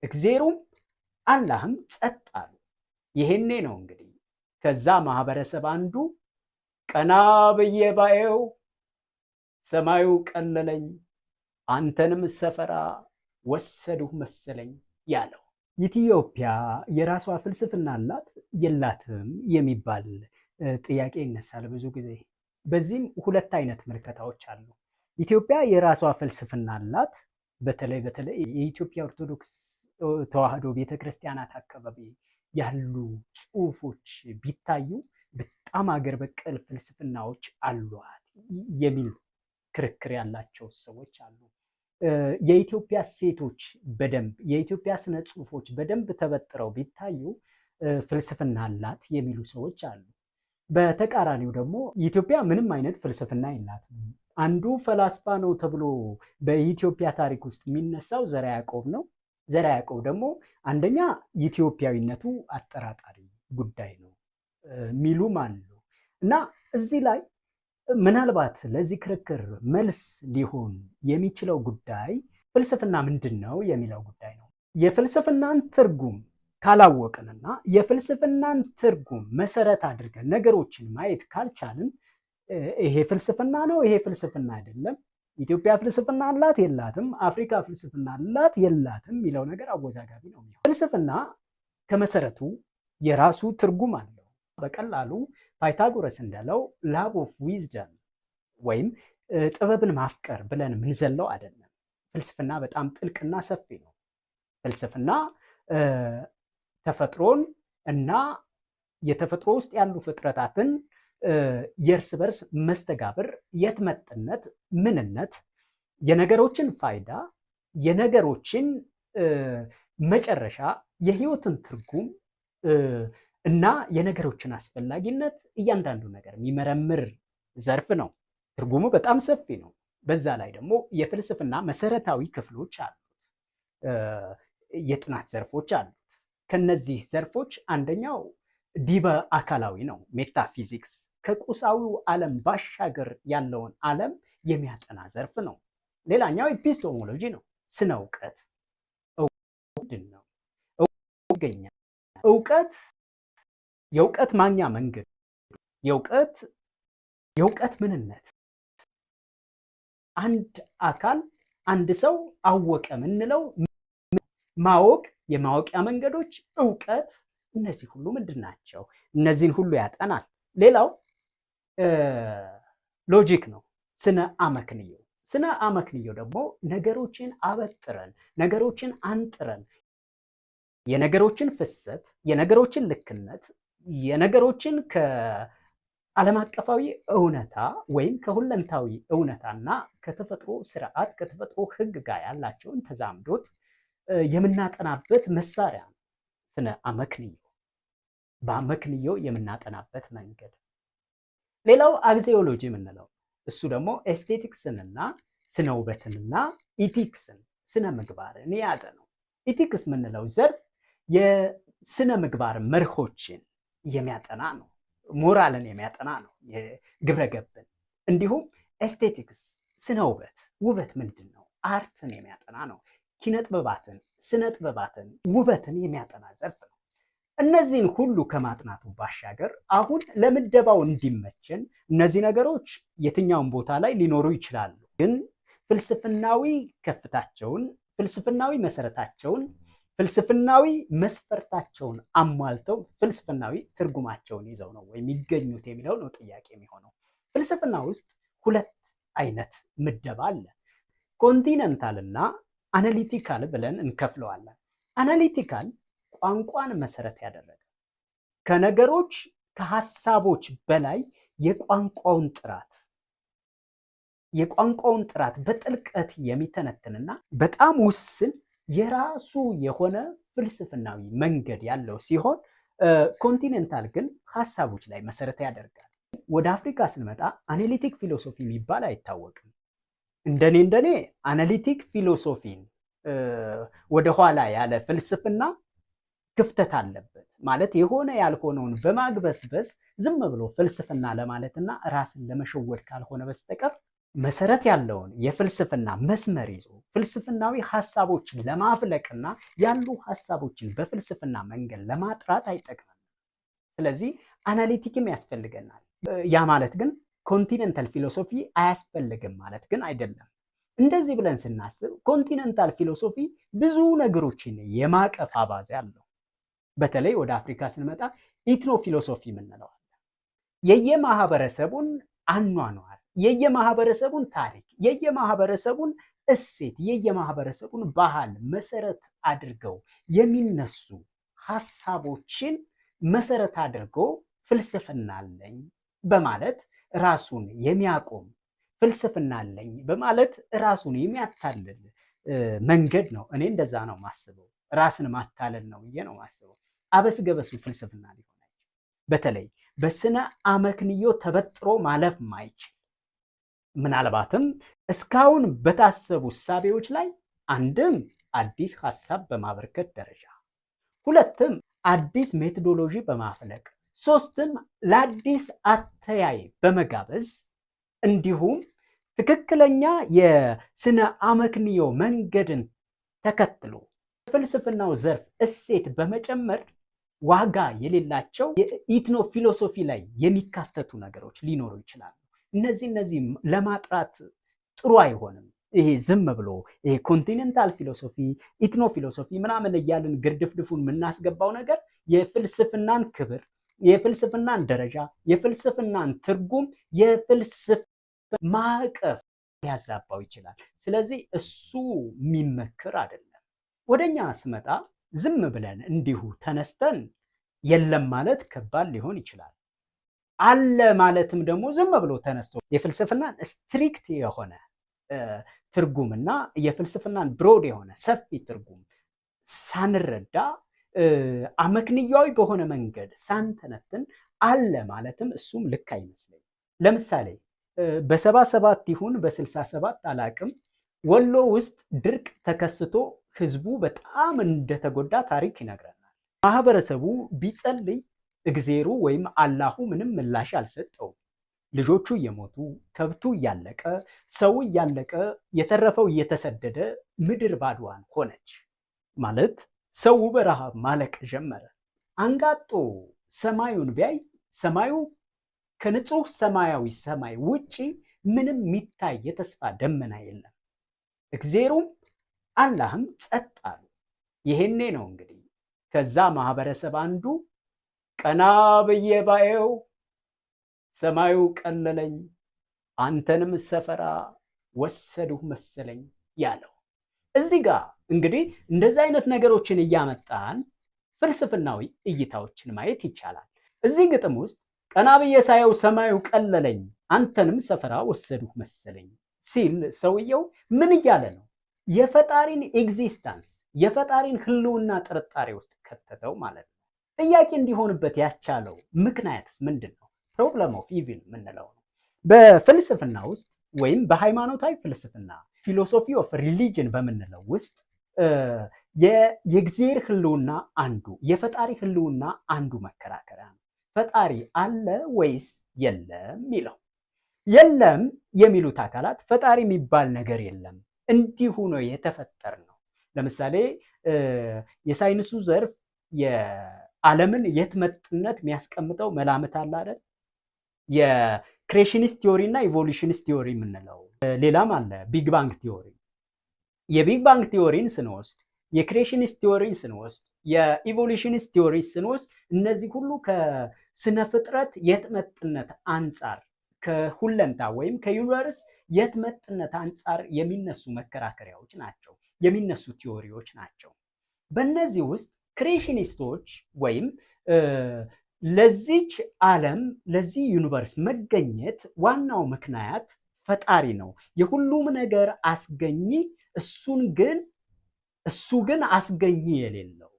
እግዚአብሔሩም አላህም ጸጥ አሉ። ይሄኔ ነው እንግዲህ ከዛ ማህበረሰብ አንዱ ቀና ብዬ ባየው ሰማዩ ቀለለኝ፣ አንተንም ሰፈራ ወሰዱህ መሰለኝ ያለው። ኢትዮጵያ የራሷ ፍልስፍና አላት የላትም የሚባል ጥያቄ ይነሳል ብዙ ጊዜ። በዚህም ሁለት አይነት ምልከታዎች አሉ። ኢትዮጵያ የራሷ ፍልስፍና አላት። በተለይ የኢትዮጵያ ኦርቶዶክስ ተዋህዶ ቤተክርስቲያናት አካባቢ ያሉ ጽሁፎች ቢታዩ በጣም አገር በቀል ፍልስፍናዎች አሏት የሚል ክርክር ያላቸው ሰዎች አሉ። የኢትዮጵያ ሴቶች በደንብ የኢትዮጵያ ስነ ጽሁፎች በደንብ ተበጥረው ቢታዩ ፍልስፍና አላት የሚሉ ሰዎች አሉ። በተቃራኒው ደግሞ ኢትዮጵያ ምንም አይነት ፍልስፍና የላትም። አንዱ ፈላስፋ ነው ተብሎ በኢትዮጵያ ታሪክ ውስጥ የሚነሳው ዘርዓ ያዕቆብ ነው። ዘርዓ ያዕቆብ ደግሞ አንደኛ ኢትዮጵያዊነቱ አጠራጣሪ ጉዳይ ነው ሚሉም አሉ። እና እዚህ ላይ ምናልባት ለዚህ ክርክር መልስ ሊሆን የሚችለው ጉዳይ ፍልስፍና ምንድን ነው የሚለው ጉዳይ ነው። የፍልስፍናን ትርጉም ካላወቅንና የፍልስፍናን ትርጉም መሰረት አድርገን ነገሮችን ማየት ካልቻልን ይሄ ፍልስፍና ነው፣ ይሄ ፍልስፍና አይደለም፣ ኢትዮጵያ ፍልስፍና አላት የላትም፣ አፍሪካ ፍልስፍና አላት የላትም የሚለው ነገር አወዛጋቢ ነው። ፍልስፍና ከመሰረቱ የራሱ ትርጉም አለው። በቀላሉ ፓይታጎረስ እንዳለው ላቭ ኦፍ ዊዝደም ወይም ጥበብን ማፍቀር ብለን ምንዘለው አይደለም። ፍልስፍና በጣም ጥልቅና ሰፊ ነው። ፍልስፍና ተፈጥሮን እና የተፈጥሮ ውስጥ ያሉ ፍጥረታትን የእርስ በርስ መስተጋብር፣ የትመጥነት ምንነት፣ የነገሮችን ፋይዳ፣ የነገሮችን መጨረሻ፣ የህይወትን ትርጉም እና የነገሮችን አስፈላጊነት እያንዳንዱ ነገር የሚመረምር ዘርፍ ነው። ትርጉሙ በጣም ሰፊ ነው። በዛ ላይ ደግሞ የፍልስፍና መሰረታዊ ክፍሎች አሉት፣ የጥናት ዘርፎች አሉት። ከነዚህ ዘርፎች አንደኛው ዲበ አካላዊ ነው፣ ሜታፊዚክስ። ከቁሳዊው ዓለም ባሻገር ያለውን ዓለም የሚያጠና ዘርፍ ነው። ሌላኛው ኤፒስቶሞሎጂ ነው፣ ስነ እውቀት። ምንድን ነው ይገኛል? እውቀት የእውቀት ማግኛ መንገድ፣ የእውቀት ምንነት። አንድ አካል አንድ ሰው አወቀ ምንለው ማወቅ፣ የማወቂያ መንገዶች፣ እውቀት፣ እነዚህ ሁሉ ምንድን ናቸው? እነዚህን ሁሉ ያጠናል። ሌላው ሎጂክ ነው፣ ስነ አመክንዮ። ስነ አመክንዮ ደግሞ ነገሮችን አበጥረን ነገሮችን አንጥረን የነገሮችን ፍሰት፣ የነገሮችን ልክነት፣ የነገሮችን ከዓለም አቀፋዊ እውነታ ወይም ከሁለንታዊ እውነታና ከተፈጥሮ ስርዓት ከተፈጥሮ ሕግ ጋር ያላቸውን ተዛምዶት የምናጠናበት መሳሪያ ነው ስነ አመክንዮ። በአመክንዮ የምናጠናበት መንገድ። ሌላው አግዚዮሎጂ የምንለው እሱ ደግሞ ኤስቴቲክስንና ስነ ውበትንና ኢቲክስን ስነ ምግባርን የያዘ ነው። ኢቲክስ የምንለው ዘርፍ የስነ ምግባር መርሆችን የሚያጠና ነው። ሞራልን የሚያጠና ነው፣ የግብረ ገብን። እንዲሁም ኤስቴቲክስ ስነ ውበት፣ ውበት ምንድን ነው? አርትን የሚያጠና ነው። ኪነ ጥበባትን፣ ስነ ጥበባትን፣ ውበትን የሚያጠና ዘርፍ ነው። እነዚህን ሁሉ ከማጥናቱ ባሻገር አሁን ለምደባው እንዲመችን እነዚህ ነገሮች የትኛውን ቦታ ላይ ሊኖሩ ይችላሉ፣ ግን ፍልስፍናዊ ከፍታቸውን፣ ፍልስፍናዊ መሰረታቸውን፣ ፍልስፍናዊ መስፈርታቸውን አሟልተው ፍልስፍናዊ ትርጉማቸውን ይዘው ነው የሚገኙት የሚለው ነው ጥያቄ የሚሆነው። ፍልስፍና ውስጥ ሁለት አይነት ምደባ አለ። ኮንቲነንታል እና አናሊቲካል ብለን እንከፍለዋለን። አናሊቲካል ቋንቋን መሰረት ያደረገ ከነገሮች ከሐሳቦች በላይ የቋንቋውን ጥራት በጥልቀት የሚተነትንና በጣም ውስን የራሱ የሆነ ፍልስፍናዊ መንገድ ያለው ሲሆን ኮንቲኔንታል ግን ሐሳቦች ላይ መሰረት ያደርጋል። ወደ አፍሪካ ስንመጣ አናሊቲክ ፊሎሶፊ የሚባል አይታወቅም። እንደኔ አናሊቲክ ፊሎሶፊን ወደኋላ ያለ ፍልስፍና ክፍተት አለበት ማለት የሆነ ያልሆነውን በማግበስበስ ዝም ብሎ ፍልስፍና ለማለትና ራስን ለመሸወድ ካልሆነ በስተቀር መሰረት ያለውን የፍልስፍና መስመር ይዞ ፍልስፍናዊ ሐሳቦችን ለማፍለቅና ያሉ ሐሳቦችን በፍልስፍና መንገድ ለማጥራት አይጠቅምም። ስለዚህ አናሊቲክም ያስፈልገናል። ያ ማለት ግን ኮንቲኔንታል ፊሎሶፊ አያስፈልግም ማለት ግን አይደለም። እንደዚህ ብለን ስናስብ ኮንቲኔንታል ፊሎሶፊ ብዙ ነገሮችን የማቀፍ አባዜ አለው። በተለይ ወደ አፍሪካ ስንመጣ ኢትኖ ፊሎሶፊ የምንለው አለ። የየማህበረሰቡን አኗኗር፣ የየማህበረሰቡን ታሪክ፣ የየማህበረሰቡን እሴት፣ የየማህበረሰቡን ባህል መሰረት አድርገው የሚነሱ ሐሳቦችን መሰረት አድርጎ ፍልስፍና አለኝ በማለት ራሱን የሚያቆም ፍልስፍና አለኝ በማለት ራሱን የሚያታልል መንገድ ነው። እኔ እንደዛ ነው ማስበው። ራስን ማታለል ነው ብዬ ነው ማስበው። አበስገበሱ ፍልስፍና ሊሆን በተለይ በስነ አመክንዮ ተበጥሮ ማለፍ ማይችል ምናልባትም እስካሁን በታሰቡ እሳቤዎች ላይ አንድም አዲስ ሐሳብ በማበርከት ደረጃ፣ ሁለትም አዲስ ሜቶዶሎጂ በማፍለቅ፣ ሶስትም ለአዲስ አተያይ በመጋበዝ እንዲሁም ትክክለኛ የስነ አመክንዮ መንገድን ተከትሎ ፍልስፍናው ዘርፍ እሴት በመጨመር ዋጋ የሌላቸው የኢትኖ ፊሎሶፊ ላይ የሚካተቱ ነገሮች ሊኖሩ ይችላሉ። እነዚህ ለማጥራት ጥሩ አይሆንም። ይሄ ዝም ብሎ ይሄ ኮንቲኔንታል ፊሎሶፊ፣ ኢትኖ ፊሎሶፊ ምናምን እያልን ግርድፍድፉን የምናስገባው ነገር የፍልስፍናን ክብር፣ የፍልስፍናን ደረጃ፣ የፍልስፍናን ትርጉም፣ የፍልስፍና ማዕቀፍ ሊያዛባው ይችላል። ስለዚህ እሱ የሚመክር አይደለም። ወደኛ ስመጣ ዝም ብለን እንዲሁ ተነስተን የለም ማለት ከባድ ሊሆን ይችላል። አለ ማለትም ደግሞ ዝም ብሎ ተነስቶ የፍልስፍናን ስትሪክት የሆነ ትርጉምና የፍልስፍናን ብሮድ የሆነ ሰፊ ትርጉም ሳንረዳ አመክንያዊ በሆነ መንገድ ሳንተነትን አለ ማለትም እሱም ልክ አይመስለኝም። ለምሳሌ በ77 ይሁን በ67 አላቅም ወሎ ውስጥ ድርቅ ተከስቶ ህዝቡ በጣም እንደተጎዳ ታሪክ ይነግረናል። ማህበረሰቡ ቢጸልይ እግዜሩ ወይም አላሁ ምንም ምላሽ አልሰጠውም። ልጆቹ እየሞቱ፣ ከብቱ እያለቀ፣ ሰው እያለቀ፣ የተረፈው እየተሰደደ ምድር ባድዋን ሆነች። ማለት ሰው በረሃብ ማለቅ ጀመረ። አንጋጦ ሰማዩን ቢያይ ሰማዩ ከንጹህ ሰማያዊ ሰማይ ውጪ ምንም የሚታይ የተስፋ ደመና የለም። እግዜሩም አላህም ጸጥ አሉ። ይሄኔ ነው እንግዲህ ከዛ ማህበረሰብ አንዱ ቀና ብዬ ባየው ሰማዩ ቀለለኝ፣ አንተንም ሰፈራ ወሰዱህ መሰለኝ ያለው። እዚህ ጋር እንግዲህ እንደዚህ አይነት ነገሮችን እያመጣን ፍልስፍናዊ እይታዎችን ማየት ይቻላል። እዚህ ግጥም ውስጥ ቀና ብዬ ሳየው ሰማዩ ቀለለኝ፣ አንተንም ሰፈራ ወሰዱህ መሰለኝ ሲል ሰውየው ምን እያለ ነው? የፈጣሪን ኤግዚስተንስ የፈጣሪን ህልውና ጥርጣሬ ውስጥ ከተተው ማለት ነው። ጥያቄ እንዲሆንበት ያስቻለው ምክንያትስ ምንድን ነው? ፕሮብለም ኦፍ ኢቪል የምንለው ነው። በፍልስፍና ውስጥ ወይም በሃይማኖታዊ ፍልስፍና ፊሎሶፊ ኦፍ ሪሊጅን በምንለው ውስጥ የእግዚአብሔር ህልውና አንዱ የፈጣሪ ህልውና አንዱ መከራከሪያ ነው። ፈጣሪ አለ ወይስ የለም የሚለው። የለም የሚሉት አካላት ፈጣሪ የሚባል ነገር የለም እንዲሁ ነው የተፈጠር ነው። ለምሳሌ የሳይንሱ ዘርፍ የዓለምን የትመጥነት የሚያስቀምጠው መላምት አለ አይደል? የክሬሽኒስት ቲዮሪ እና ኢቮሉሽኒስት ቲዮሪ የምንለው ሌላም አለ። ቢግ ባንግ ቲዮሪ። የቢግ ባንግ ቲዮሪን ስንወስድ፣ የክሬሽኒስት ቲዮሪን ስንወስድ፣ የኢቮሉሽኒስት ቲዮሪ ስንወስድ እነዚህ ሁሉ ከስነ ፍጥረት የትመጥነት አንጻር ከሁለንታ ወይም ከዩኒቨርስ የትመጥነት አንጻር የሚነሱ መከራከሪያዎች ናቸው፣ የሚነሱ ቲዮሪዎች ናቸው። በእነዚህ ውስጥ ክሬሽኒስቶች ወይም ለዚች ዓለም ለዚህ ዩኒቨርስ መገኘት ዋናው ምክንያት ፈጣሪ ነው፣ የሁሉም ነገር አስገኚ፣ እሱ ግን አስገኚ የሌለው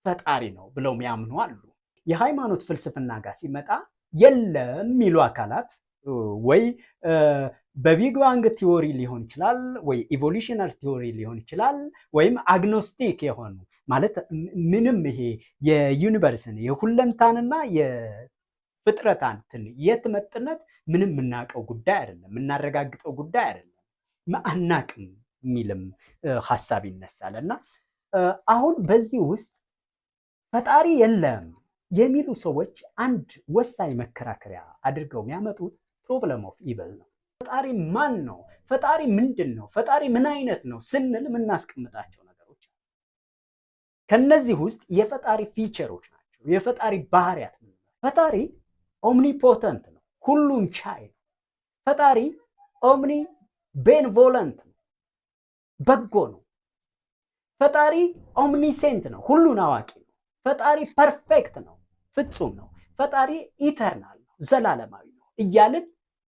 ፈጣሪ ነው ብለው የሚያምኑ አሉ። የሃይማኖት ፍልስፍና ጋር ሲመጣ የለም የሚሉ አካላት ወይ በቢግ ባንግ ቲዮሪ ሊሆን ይችላል፣ ወይ ኢቮሉሽነሪ ቲዮሪ ሊሆን ይችላል፣ ወይም አግኖስቲክ የሆኑ ማለት ምንም ይሄ የዩኒቨርስን የሁለንታንና ፍጥረታትን የትመጥነት ምንም የምናውቀው ጉዳይ አይደለም፣ የምናረጋግጠው ጉዳይ አይደለም። አናቅም የሚልም ሀሳብ ይነሳል እና አሁን በዚህ ውስጥ ፈጣሪ የለም የሚሉ ሰዎች አንድ ወሳኝ መከራከሪያ አድርገው የሚያመጡት ፕሮብለም ኦፍ ኢቭል ነው። ፈጣሪ ማን ነው? ፈጣሪ ምንድን ነው? ፈጣሪ ምን አይነት ነው ስንል የምናስቀምጣቸው ነገሮች አሉ። ከነዚህ ውስጥ የፈጣሪ ፊቸሮች ናቸው፣ የፈጣሪ ባህሪያት። ፈጣሪ ኦምኒፖተንት ነው፣ ሁሉን ቻይ ነው። ፈጣሪ ኦምኒ ቤንቮለንት ነው፣ በጎ ነው። ፈጣሪ ኦምኒሴንት ነው፣ ሁሉን አዋቂ ነው። ፈጣሪ ፐርፌክት ነው፣ ፍጹም ነው። ፈጣሪ ኢተርናል ነው፣ ዘላለማዊ ነው እያልን